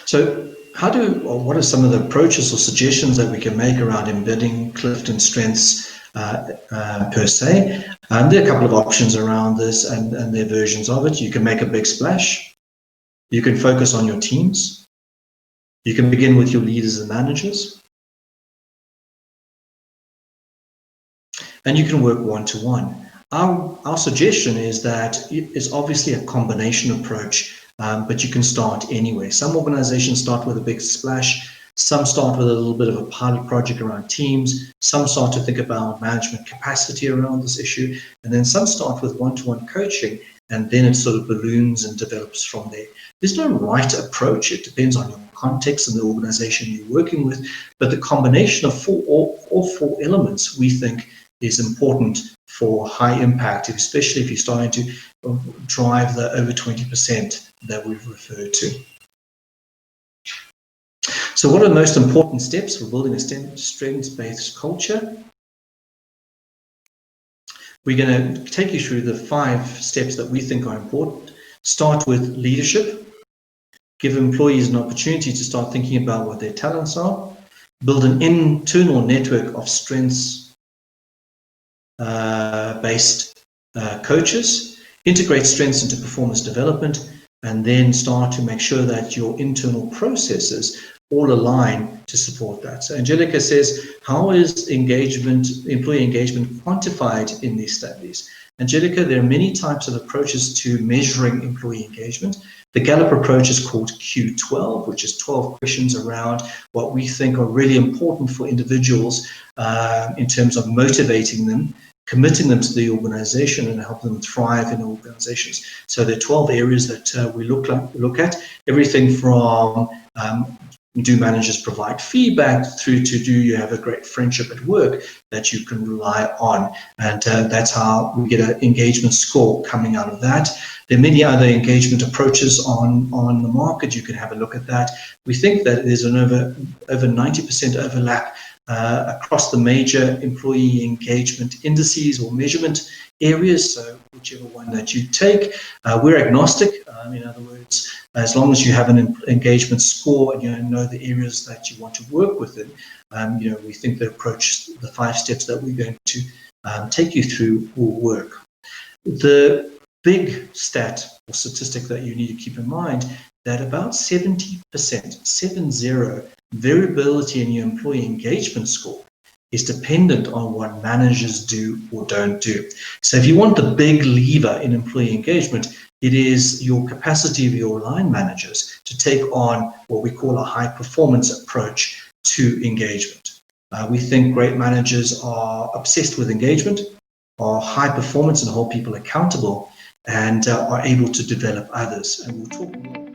So what are some of the approaches or suggestions that we can make around embedding Clifton strengths per se? There are a couple of options around this and their versions of it. You can make a big splash. You can focus on your teams. You can begin with your leaders and managers. And you can work one-to-one. Our suggestion is that it's obviously a combination approach, but you can start anywhere. Some organizations start with a big splash. Some start with a little bit of a pilot project around teams. Some start to think about management capacity around this issue. And then some start with one-to-one coaching, and then it sort of balloons and develops from there. There's no right approach. It depends on your context and the organization you're working with. But the combination of all four elements, we think, is important for high impact, especially if you're starting to drive the over 20% that we've referred to. So what are the most important steps for building a strengths-based culture? We're going to take you through the 5 steps that we think are important. Start with leadership. Give employees an opportunity to start thinking about what their talents are. Build an internal network of strengths based coaches, integrate strengths into performance development, and then start to make sure that your internal processes all align to support that. So Angelica says, how is employee engagement quantified in these studies? Angelica, there are many types of approaches to measuring employee engagement. The Gallup approach is called Q12, which is 12 questions around what we think are really important for individuals in terms of motivating them, committing them to the organization, and helping them thrive in organizations. So there are 12 areas that we look at, everything from do managers provide feedback through to do you have a great friendship at work that you can rely on, and that's how we get an engagement score coming out of that. There are many other engagement approaches on the market. You can have a look at that. We think that there's an over 90% overlap across the major employee engagement indices or measurement areas, so whichever one that you take. We're agnostic, in other words, as long as you have an engagement score and you know the areas that you want to work within, we think the approach, the 5 steps that we're going to take you through will work. The big stat or statistic that you need to keep in mind that about 70%, 70, variability in your employee engagement score is dependent on what managers do or don't do. So if you want the big lever in employee engagement, it is your capacity of your line managers to take on what we call a high performance approach to engagement. We think great managers are obsessed with engagement, are high performance and hold people accountable, and are able to develop others. And we'll talk more.